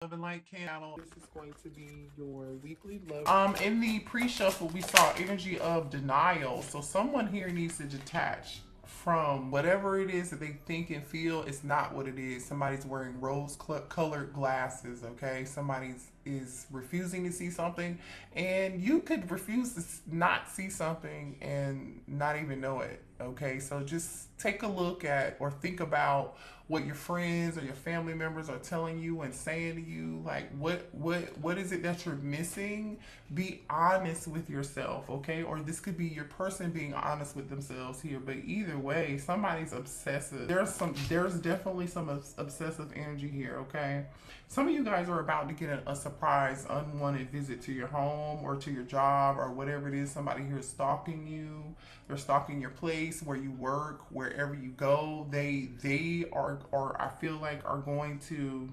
Love and Light channel. This is going to be your weekly love. In the pre-shuffle, we saw energy of denial. So someone here needs to detach from whatever it is that they think and feel is not what it is. Somebody's wearing rose-colored glasses, okay? Somebody's is refusing to see something, and you could refuse to not see something and not even know it, okay? So just take a look at or think about what your friends or your family members are telling you and saying to you. Like, what is it that you're missing? Be honest with yourself, okay? Or this could be your person being honest with themselves here. But either way, somebody's obsessive. There's definitely some obsessive energy here, okay? Some of you guys are about to get a surprise unwanted visit to your home or to your job or whatever it is. Somebody here is stalking you. They're stalking your place, where you work, wherever you go. They are, or I feel like, are going to,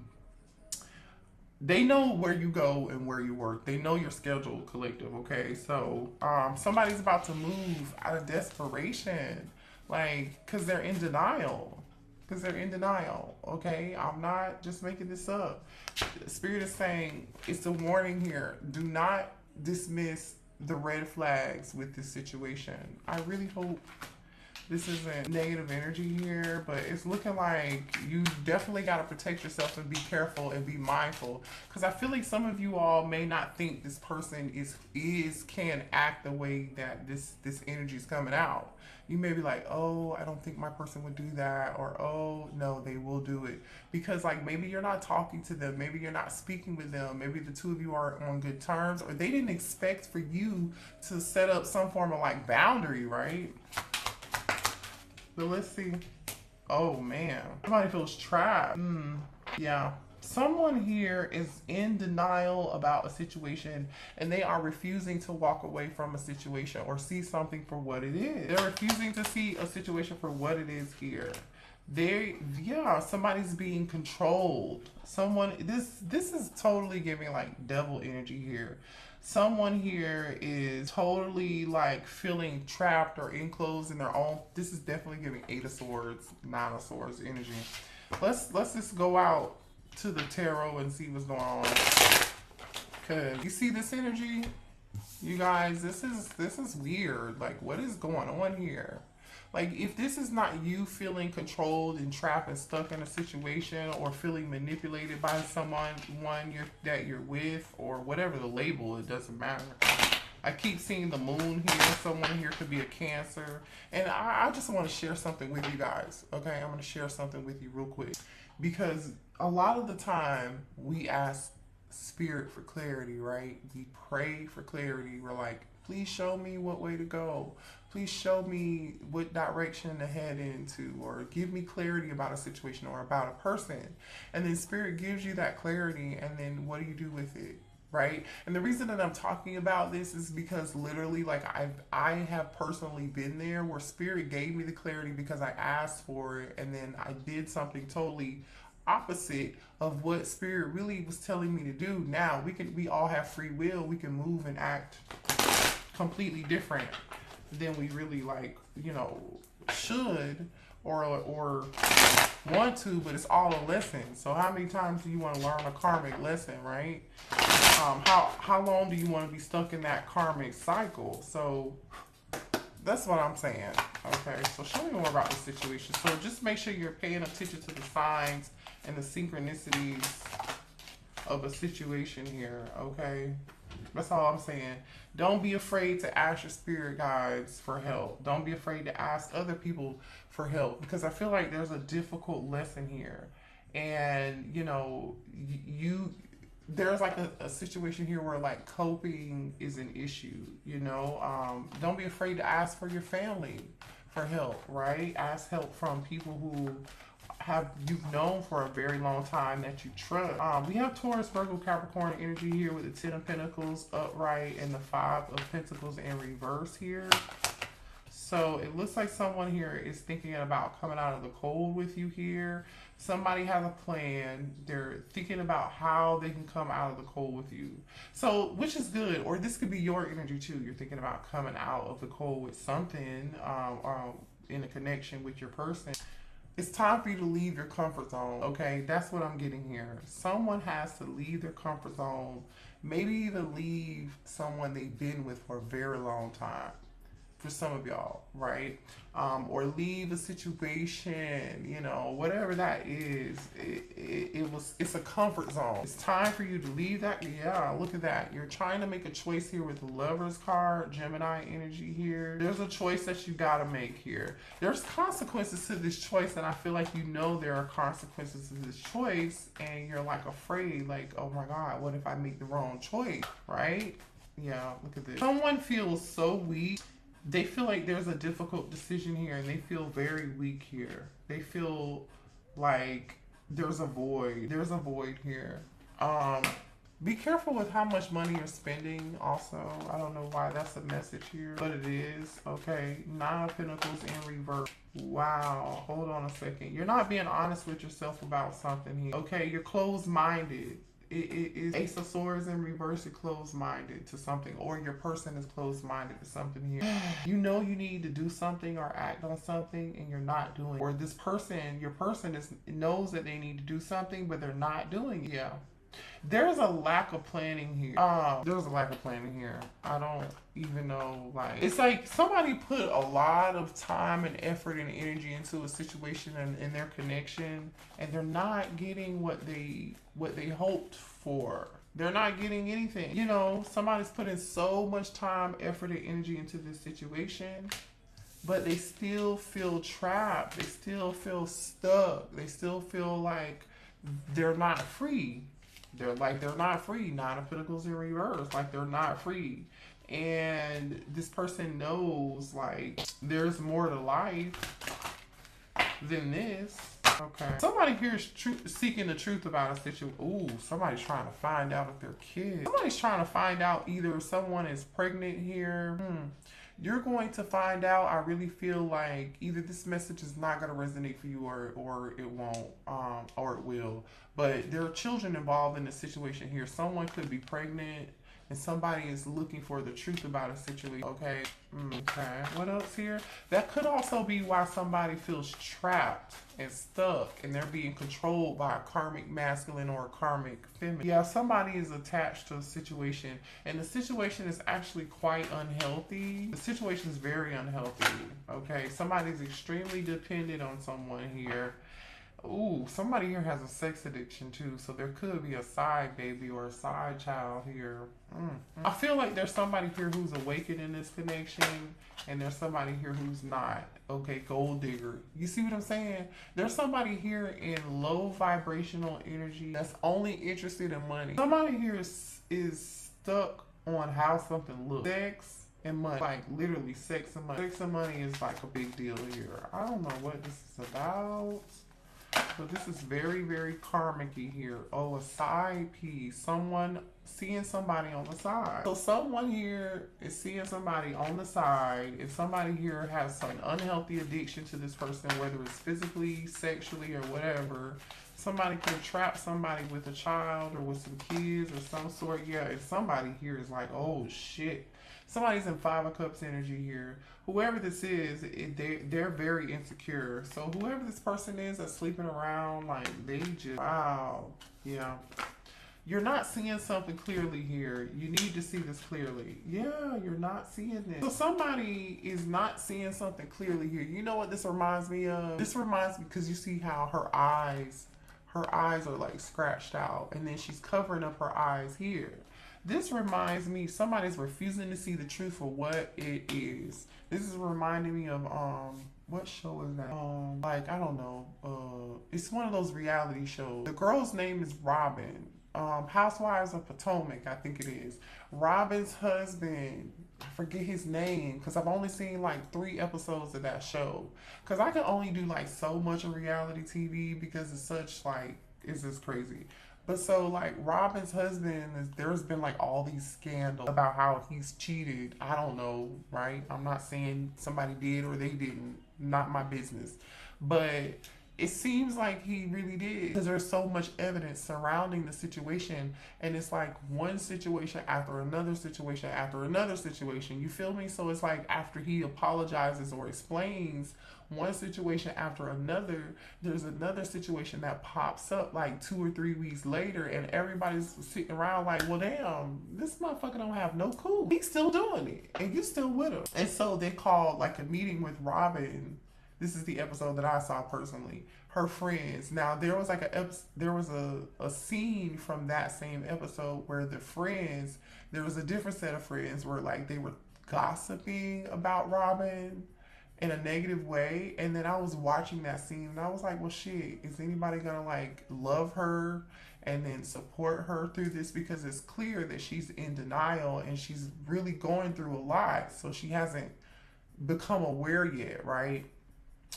they know where you go and where you work. They know your schedule, collective, okay? So somebody's about to move out of desperation, like, because they're in denial. Because they're in denial, okay? I'm not just making this up. Spirit is saying, it's a warning here. Do not dismiss the red flags with this situation. I really hope this isn't negative energy here, but it's looking like you definitely got to protect yourself and be careful and be mindful. Because I feel like some of you all may not think this person can act the way that this energy is coming out. You may be like, oh, I don't think my person would do that, or oh, no, they will do it. Because like maybe you're not talking to them, maybe you're not speaking with them, maybe the two of you are on good terms, or they didn't expect for you to set up some form of like boundary, right? But let's see. Oh man, somebody feels trapped. Yeah. Someone here is in denial about a situation, and they are refusing to walk away from a situation or see something for what it is. They're refusing to see a situation for what it is here. Somebody's being controlled. This is totally giving like devil energy here. Someone here is totally like feeling trapped or enclosed in their own. This is definitely giving Eight of Swords, Nine of Swords energy. Let's just go out to the tarot and see what's going on. Cause you see this energy, you guys. This is weird. Like, what is going on here? Like, if this is not you feeling controlled and trapped and stuck in a situation, or feeling manipulated by someone that you're with, or whatever the label, it doesn't matter. I keep seeing the moon here. Someone here could be a Cancer. And I just want to share something with you guys. Okay, I'm going to share something with you real quick. Because a lot of the time, we ask Spirit for clarity, right? We pray for clarity. We're like, please show me what way to go. Please show me what direction to head into, or give me clarity about a situation or about a person. And then Spirit gives you that clarity, and then what do you do with it? Right? And the reason that I'm talking about this is because literally, like, I have personally been there where Spirit gave me the clarity because I asked for it, and then I did something totally opposite of what Spirit really was telling me to do. Now we all have free will. We can move and act completely different than we really, like, should or want to, but it's all a lesson. So how many times do you want to learn a karmic lesson, right? How long do you want to be stuck in that karmic cycle? So that's what I'm saying. Okay, so show me more about the situation. So just make sure you're paying attention to the signs and the synchronicities of a situation here, okay? That's all I'm saying. Don't be afraid to ask your spirit guides for help. Don't be afraid to ask other people for help, because I feel like there's a difficult lesson here. And, there's like a situation here where like coping is an issue, Don't be afraid to ask for your family for help, right? Ask help from people who you've known for a very long time that you trust. We have Taurus, Virgo, Capricorn energy here with the Ten of Pentacles upright and the Five of Pentacles in reverse here. So it looks like someone here is thinking about coming out of the cold with you here. Somebody has a plan. They're thinking about how they can come out of the cold with you. So, which is good. Or this could be your energy too. You're thinking about coming out of the cold with something in a connection with your person. It's time for you to leave your comfort zone, okay? That's what I'm getting here. Someone has to leave their comfort zone, maybe even leave someone they've been with for a very long time. For some of y'all, right? Or leave a situation, you know, whatever that is. It's a comfort zone. It's time for you to leave that. Yeah, look at that. You're trying to make a choice here with the Lover's card, Gemini energy here. There's a choice that you got to make here. There's consequences to this choice, and I feel like you know there are consequences to this choice, and you're like afraid, like, oh my God, what if I make the wrong choice, right? Yeah, look at this. Someone feels so weak. They feel like there's a difficult decision here, and they feel very weak here. They feel like there's a void. There's a void here. Be careful with how much money you're spending also. I don't know why that's a message here, but it is. Okay, 9 of Pentacles in reverse. Wow, hold on a second. You're not being honest with yourself about something here. Okay, you're closed-minded. It is Ace of Swords in reverse. You're closed-minded to something, or your person is closed-minded to something here. You know you need to do something or act on something, and you're not doing it. Or this person, your person knows that they need to do something, but they're not doing it. Yeah. There's a lack of planning here. There's a lack of planning here. I don't even know, like, it's like somebody put a lot of time and effort and energy into a situation and in their connection, and they're not getting what they hoped for. They're not getting anything. You know, somebody's putting so much time, effort, and energy into this situation, but they still feel trapped. They still feel stuck. They still feel like they're not free. They're not free. 9 of Pentacles in reverse. Like they're not free. And this person knows like there's more to life than this. Okay. Somebody here is seeking the truth about a situation. Ooh, somebody's trying to find out if they're kids. Somebody's trying to find out either someone is pregnant here. You're going to find out. I really feel like either this message is not going to resonate for you or it won't, or it will. But there are children involved in the situation here. Someone could be pregnant and somebody is looking for the truth about a situation. Okay. Okay. What else here? That could also be why somebody feels trapped and stuck and they're being controlled by a karmic masculine or a karmic feminine. Yeah, somebody is attached to a situation, and the situation is actually quite unhealthy. The situation is very unhealthy. Okay. Somebody's extremely dependent on someone here. Ooh, somebody here has a sex addiction too, so there could be a side baby or a side child here. I feel like there's somebody here who's awakened in this connection, and there's somebody here who's not. Okay, gold digger. You see what I'm saying? There's somebody here in low vibrational energy that's only interested in money. Somebody here is stuck on how something looks. Sex and money. Like literally sex and money. Sex and money is like a big deal here. I don't know what this is about. But this is very, very karmic-y here. Oh, a side piece. Someone seeing somebody on the side. So someone here is seeing somebody on the side. If somebody here has some unhealthy addiction to this person, whether it's physically, sexually, or whatever, somebody could trap somebody with a child or with some kids or some sort. Yeah, if somebody here is like, oh shit. Somebody's in 5 of Cups energy here. Whoever this is, they're very insecure. So whoever this person is that's sleeping around, like they just, wow, yeah. You're not seeing something clearly here. You need to see this clearly. Yeah, you're not seeing this. So somebody is not seeing something clearly here. You know what this reminds me of? This reminds me because you see how her eyes are like scratched out, and then she's covering up her eyes here. This reminds me, somebody's refusing to see the truth for what it is. This is reminding me of, what show is that? Like, I don't know. It's one of those reality shows. The girl's name is Robin. Housewives of Potomac, I think it is. Robin's husband, I forget his name, because I've only seen like 3 episodes of that show. Because I can only do like so much of reality TV because it's such like, it's just crazy. But so, like, Robin's husband, there's been, like, all these scandals about how he's cheated. I don't know, right? I'm not saying somebody did or they didn't. Not my business. But it seems like he really did, because there's so much evidence surrounding the situation, and it's like one situation after another situation after another situation. You feel me? So it's like after he apologizes or explains one situation after another, there's another situation that pops up like 2 or 3 weeks later, and everybody's sitting around like, well, damn, this motherfucker don't have no clue. He's still doing it, and you still with him. And so they called like a meeting with Robin. This is the episode that I saw personally. Her friends. Now there was like a scene from that same episode where the friends, there was a different set of friends where like they were gossiping about Robin in a negative way. And then I was watching that scene and I was like, well, shit, is anybody gonna like love her and then support her through this? Because it's clear that she's in denial and she's really going through a lot. So she hasn't become aware yet, right?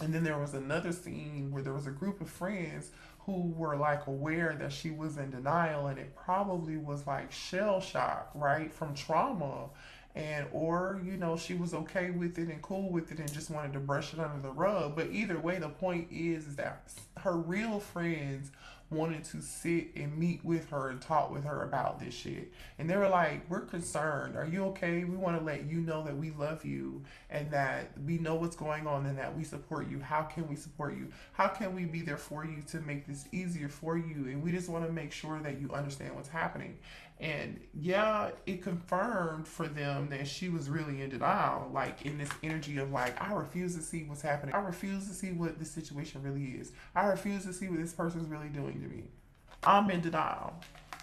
And then there was another scene where there was a group of friends who were like aware that she was in denial, and it probably was like shell shock, right, from trauma. And or she was okay with it and cool with it and just wanted to brush it under the rug. But either way, the point is that her real friends wanted to sit and meet with her and talk with her about this shit. And they were like, we're concerned. Are you okay? We want to let you know that we love you and that we know what's going on and that we support you. How can we support you? How can we be there for you to make this easier for you? And we just want to make sure that you understand what's happening. And yeah, it confirmed for them that she was really in denial, like in this energy of like, I refuse to see what's happening. I refuse to see what this situation really is. I refuse to see what this person's really doing to me. I'm in denial.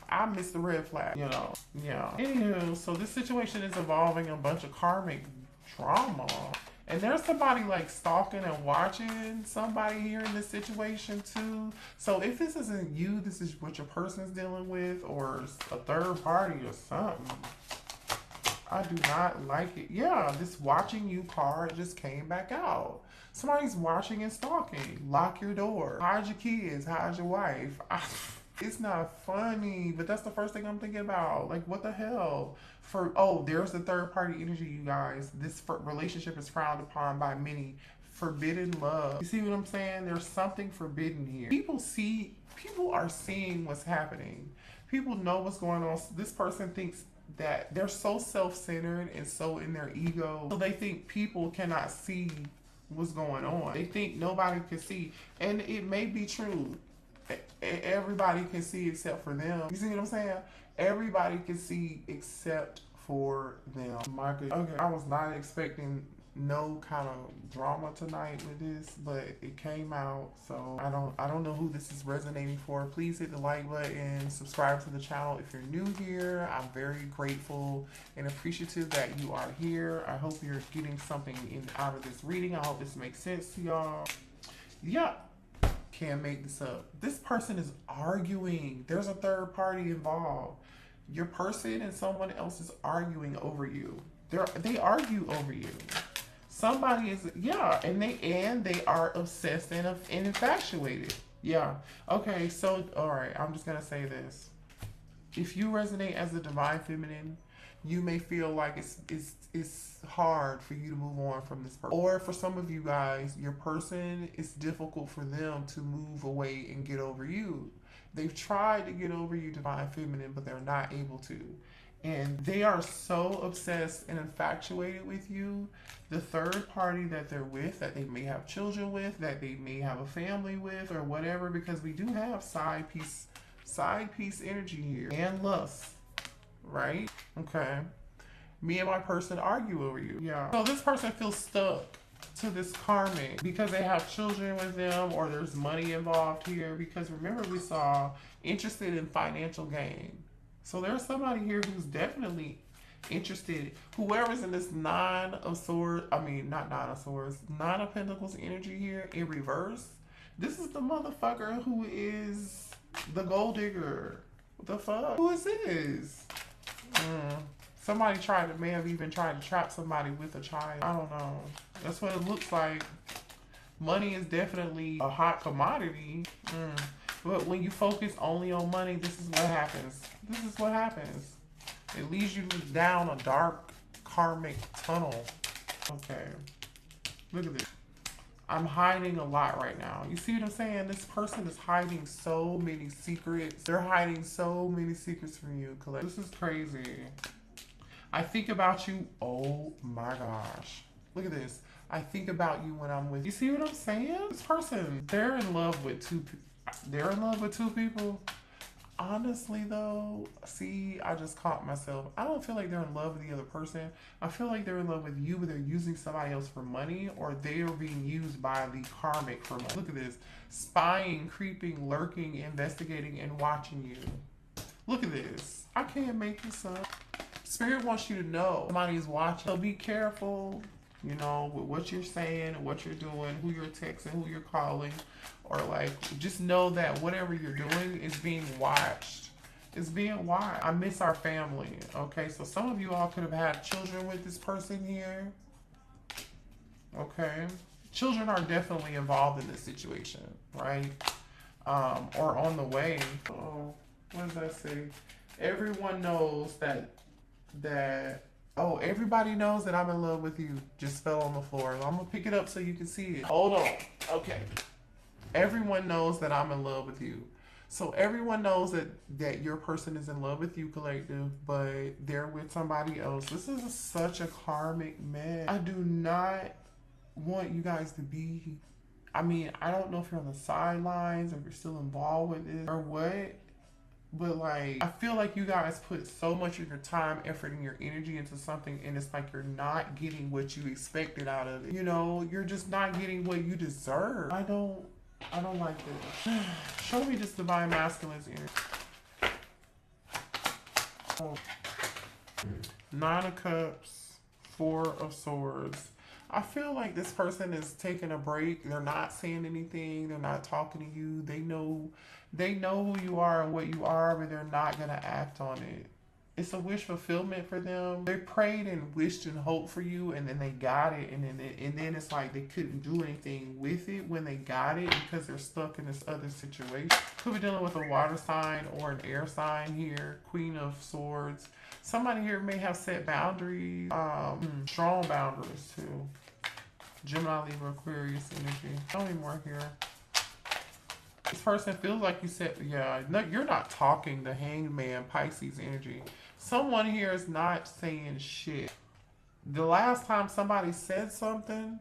I missed the red flag, Yeah. Anywho, so this situation is involving a bunch of karmic drama. And there's somebody like stalking and watching somebody here in this situation too. So if this isn't you, this is what your person's dealing with, or a third party or something. I do not like it. Yeah, this watching you card just came back out. Somebody's watching and stalking. Lock your door. Hide your kids. Hide your wife. It's not funny, but that's the first thing I'm thinking about. Like, what the hell? There's the third party energy, you guys. This relationship is frowned upon by many. Forbidden love. You see what I'm saying? There's something forbidden here. People are seeing what's happening. People know what's going on. This person thinks that they're so self-centered and so in their ego. So they think people cannot see what's going on. They think nobody can see. And it may be true. Everybody can see except for them. You see what I'm saying? Everybody can see except for them. My good. Okay, I was not expecting no kind of drama tonight with this, but it came out. So I don't know who this is resonating for. Please hit the like button, subscribe to the channel if you're new here. I'm very grateful and appreciative that you are here. I hope you're getting something out of this reading. I hope this makes sense to y'all. Yeah. Can't make this up. This person is arguing. There's a third party involved. Your person and someone else is arguing over you. They argue over you. Somebody is, yeah, and they are obsessed and infatuated. Yeah. Okay, so all right, I'm just gonna say this. If you resonate as a divine feminine, you may feel like it's hard for you to move on from this person. Or for some of you guys, your person, it's difficult for them to move away and get over you. They've tried to get over you, divine feminine, but they're not able to. And they are so obsessed and infatuated with you. The third party that they're with, that they may have children with, that they may have a family with, or whatever, because we do have side piece energy here. And lust. Right? Okay. Me and my person argue over you. Yeah. So this person feels stuck to this karmic because they have children with them, or there's money involved here, because remember we saw interested in financial gain. So there's somebody here who's definitely interested. Whoever's in this nine of pentacles energy here in reverse, this is the motherfucker who is the gold digger. What the fuck? Who is this? Somebody may have even tried to trap somebody with a child. I don't know. That's what it looks like. Money is definitely a hot commodity. But when you focus only on money, this is what happens. This is what happens. It leads you down a dark karmic tunnel. Okay. Look at this. I'm hiding a lot right now. You see what I'm saying? This person is hiding so many secrets. They're hiding so many secrets from you, Colette. This is crazy. I think about you. Oh my gosh. Look at this. I think about you when I'm with you. See what I'm saying? This person, they're in love with two people. Honestly though, see, I just caught myself. I don't feel like they're in love with the other person. I feel like they're in love with you, but they're using somebody else for money, or they are being used by the karmic for money. Look at this. Spying, creeping, lurking, investigating, and watching you. Look at this. I can't make this up. Spirit wants you to know somebody's watching. So be careful, you know, with what you're saying, what you're doing, who you're texting, who you're calling, or like, just know that whatever you're doing is being watched. It's being watched. I miss our family. Okay, so some of you all could have had children with this person here. Okay, children are definitely involved in this situation, right? Or on the way. Oh, what does that say? Everyone knows that oh, everybody knows that I'm in love with you. Just fell on the floor. I'm gonna pick it up so you can see it. Hold on. Okay. Everyone knows that I'm in love with you. So everyone knows that your person is in love with you, collective, but they're with somebody else. This is such a karmic mess. I do not want you guys to be, I mean, I don't know if you're on the sidelines or if you're still involved with it or what. But like, I feel like you guys put so much of your time, effort, and your energy into something, and it's like you're not getting what you expected out of it. You know, you're just not getting what you deserve. I don't like this. Show me this divine masculine's energy. Oh. 9 of Cups, 4 of Swords. I feel like this person is taking a break. They're not saying anything. They're not talking to you. They know who you are and what you are, but they're not going to act on it. It's a wish fulfillment for them. They prayed and wished and hoped for you, and then they got it, and then it's like they couldn't do anything with it when they got it because they're stuck in this other situation. Could be dealing with a water sign or an air sign here. Queen of Swords. Somebody here may have set boundaries, strong boundaries too. Gemini, Libra, Aquarius energy. Tell me more here. This person feels like you said, yeah, no, you're not talking. The Hangman, Pisces energy. Someone here is not saying shit. The last time somebody said something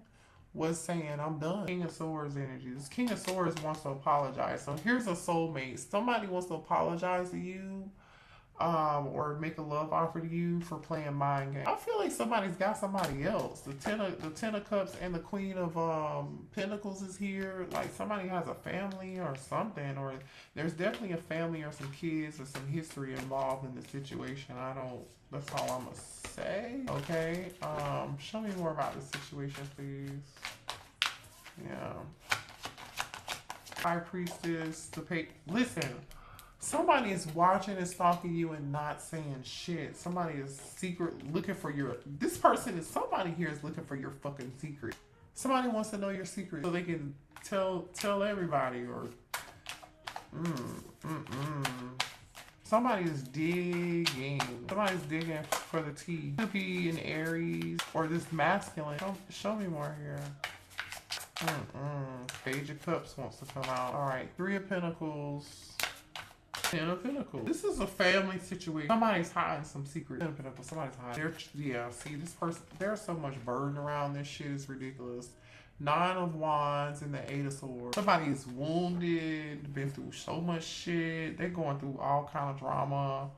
was saying, I'm done. King of Swords energy. This King of Swords wants to apologize. So here's a soulmate. Somebody wants to apologize to you. Or make a love offer to you for playing mind games. I feel like somebody's got somebody else. The ten of Cups and the Queen of Pentacles is here. Like somebody has a family or something, or there's definitely a family or some kids or some history involved in the situation. That's all I'm gonna say. Okay. Show me more about the situation, please. Yeah. High Priestess, listen. Somebody is watching and stalking you and not saying shit. Somebody is looking for somebody here is looking for your fucking secret. Somebody wants to know your secret so they can tell everybody or Somebody is digging. Somebody's digging for the tea. Could be an Aries or this masculine. Show me more here. Page of Cups wants to come out. All right, 3 of Pentacles. 10 of Pentacles. This is a family situation. Somebody's hiding some secret. 10 of Pentacles. Somebody's hiding. See, this person, there's so much burden around this shit. It's ridiculous. 9 of Wands and the 8 of Swords. Somebody is wounded, been through so much shit. They're going through all kind of drama.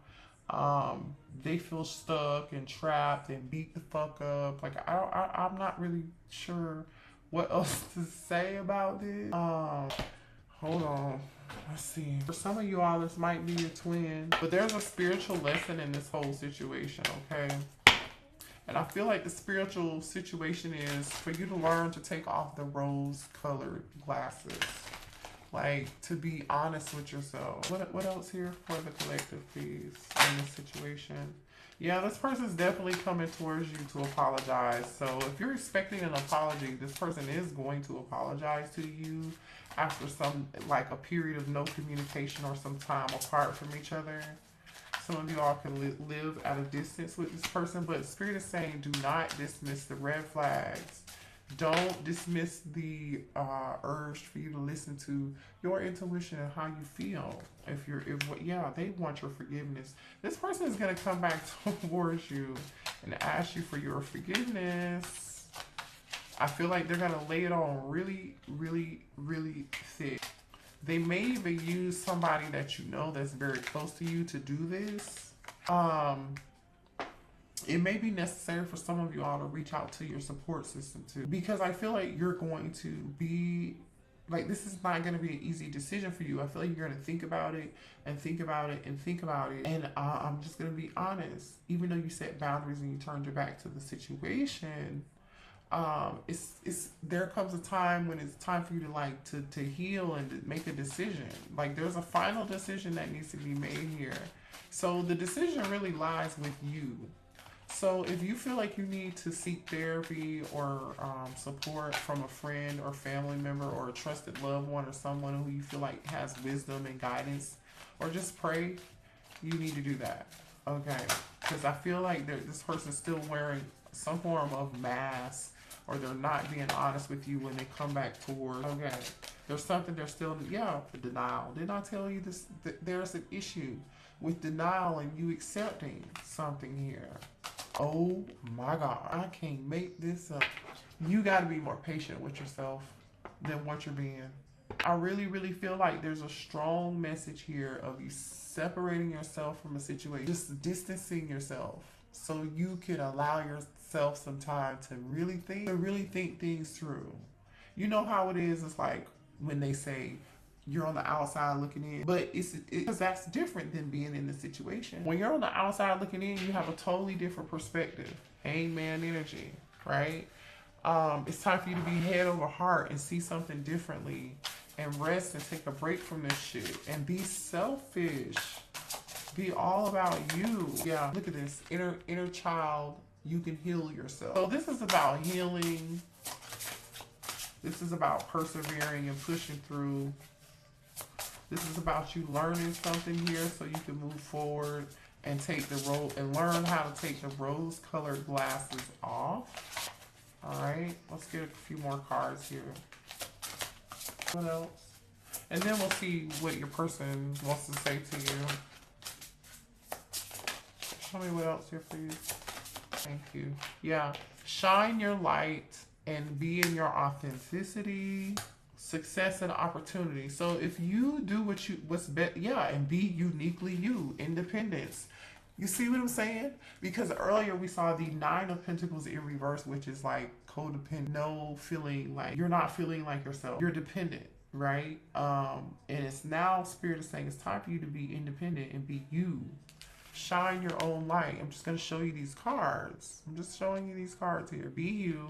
They feel stuck and trapped and beat the fuck up. Like, I'm not really sure what else to say about this. Hold on. Let's see. For some of you all, this might be your twin. But there's a spiritual lesson in this whole situation, okay? And I feel like the spiritual situation is for you to learn to take off the rose-colored glasses. Like, to be honest with yourself. What else here for the collective, please, in this situation? Yeah, this person's definitely coming towards you to apologize. So if you're expecting an apology, this person is going to apologize to you after a period of no communication or some time apart from each other. Some of you all can live at a distance with this person, but Spirit is saying do not dismiss the red flags. Don't dismiss the urge for you to listen to your intuition and how you feel. Yeah, they want your forgiveness. This person is going to come back towards you and ask you for your forgiveness. I feel like they're going to lay it on really, really, really thick. They may even use somebody that you know that's very close to you to do this. It may be necessary for some of you all to reach out to your support system too, because I feel like you're going to be like, this is not going to be an easy decision for you. I feel like you're going to think about it and think about it and think about it. And I'm just going to be honest. Even though you set boundaries and you turned your back to the situation, it's there comes a time when it's time for you to heal and to make a decision. Like, there's a final decision that needs to be made here. So the decision really lies with you. So if you feel like you need to seek therapy or support from a friend or family member or a trusted loved one or someone who you feel like has wisdom and guidance, or just pray, you need to do that. Okay? Because I feel like this person's still wearing some form of mask, or they're not being honest with you when they come back towards. Okay. There's something they're still, denial. Didn't I tell you this? There's an issue with denial and you accepting something here. Oh my God, I can't make this up. You got to be more patient with yourself than what you're being. I really, really feel like there's a strong message here of you separating yourself from a situation, just distancing yourself so you can allow yourself some time to really think things through. You know how it is. It's like when they say, you're on the outside looking in, but because that's different than being in the situation. When you're on the outside looking in, you have a totally different perspective. Amen energy, right? It's time for you to be head over heart and see something differently and rest and take a break from this shit and be selfish. Be all about you. Yeah, look at this. Inner child, you can heal yourself. So this is about healing. This is about persevering and pushing through. This is about you learning something here so you can move forward and learn how to take the rose-colored glasses off. All right, let's get a few more cards here. What else? And then we'll see what your person wants to say to you. Show me what else here, please. Thank you. Yeah, shine your light and be in your authenticity. Success and opportunity. So if you do what's best, and be uniquely you, independence. You see what I'm saying? Because earlier we saw the Nine of Pentacles in reverse, which is like codependent. No feeling like you're not feeling like yourself. You're dependent, right? And it's now Spirit is saying it's time for you to be independent and be you. Shine your own light. I'm just going to show you these cards. I'm just showing you these cards here. Be you.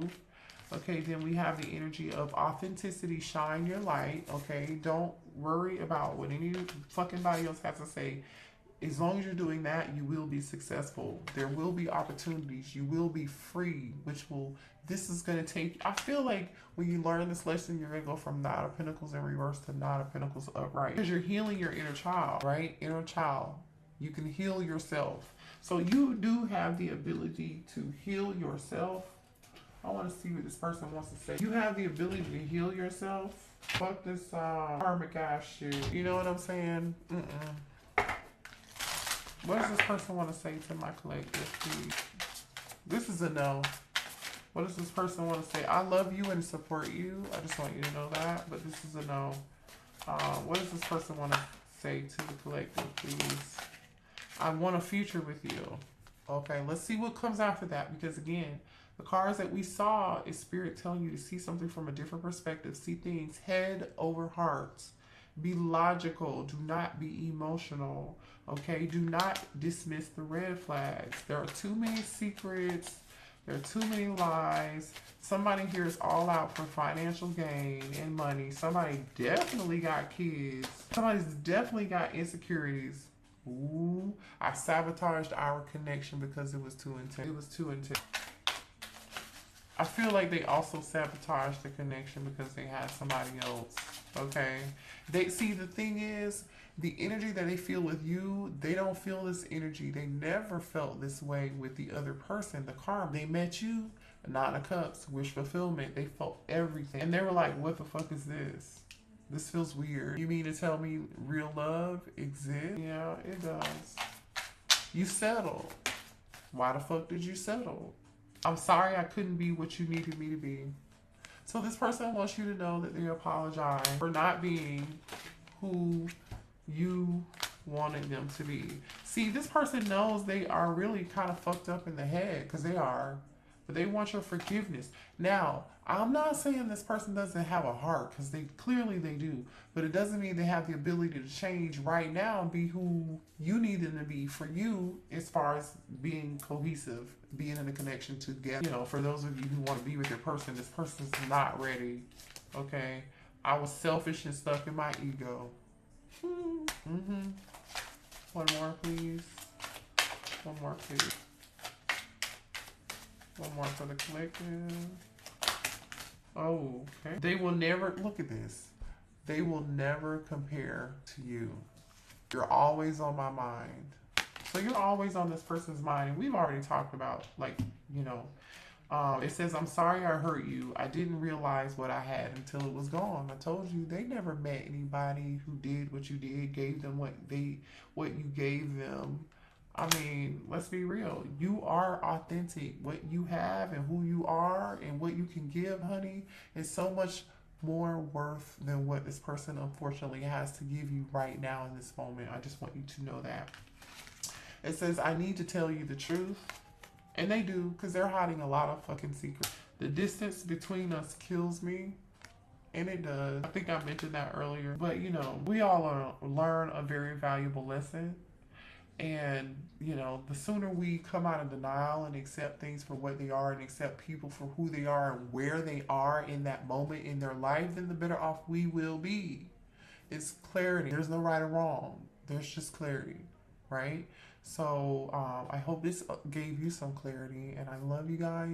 Okay, then we have the energy of authenticity, shine your light, okay? Don't worry about what any fucking body else has to say. As long as you're doing that, you will be successful. There will be opportunities. You will be free, this is going to take, I feel like when you learn this lesson, you're going to go from Nine of Pentacles in reverse to Nine of Pentacles upright. Because you're healing your inner child, right? Inner child. You can heal yourself. So you do have the ability to heal yourself. I want to see what this person wants to say. You have the ability to heal yourself. Fuck this karmic ass shit. You know what I'm saying? What does this person want to say to my collective, please? This is a no. What does this person want to say? I love you and support you. I just want you to know that. But this is a no. What does this person want to say to the collective, please? I want a future with you. Okay, let's see what comes after that. Because again, the cards that we saw is Spirit telling you to see something from a different perspective. See things head over heart. Be logical. Do not be emotional. Okay? Do not dismiss the red flags. There are too many secrets. There are too many lies. Somebody here is all out for financial gain and money. Somebody definitely got kids. Somebody's definitely got insecurities. Ooh, I sabotaged our connection because it was too intense. It was too intense. I feel like they also sabotaged the connection because they had somebody else. Okay. The thing is, The energy that they feel with you, they don't feel this energy. They never felt this way with the other person, the karma. They met you, Nine of Cups, wish fulfillment. They felt everything. And they were like, what the fuck is this? This feels weird. You mean to tell me real love exists? Yeah, it does. You settled. Why the fuck did you settle? I'm sorry I couldn't be what you needed me to be. So this person wants you to know that they apologize for not being who you wanted them to be. See, this person knows they are really kind of fucked up in the head, because they are. But they want your forgiveness. Now, I'm not saying this person doesn't have a heart, because they clearly they do. But it doesn't mean they have the ability to change right now and be who you need them to be for you, as far as being cohesive, being in a connection together. You know, for those of you who want to be with your person, this person's not ready. Okay? I was selfish and stuck in my ego. Mm-hmm. One more, please. One more, please. One more for the collective. Oh, okay. They will never, look at this. They will never compare to you. You're always on my mind. So you're always on this person's mind. And we've already talked about, like, you know, it says, I'm sorry I hurt you. I didn't realize what I had until it was gone. I told you they never met anybody who did what you did, gave them what you gave them. I mean, let's be real. You are authentic. What you have and who you are and what you can give, honey, is so much more worth than what this person unfortunately has to give you right now in this moment. I just want you to know that. It says, I need to tell you the truth. And they do, because they're hiding a lot of fucking secrets. The distance between us kills me. And it does. I think I mentioned that earlier. But, you know, we all learn a very valuable lesson. And, you know, the sooner we come out of denial and accept things for what they are and accept people for who they are and where they are in that moment in their life, then the better off we will be. It's clarity. There's no right or wrong. There's just clarity, right? So I hope this gave you some clarity, and I love you guys.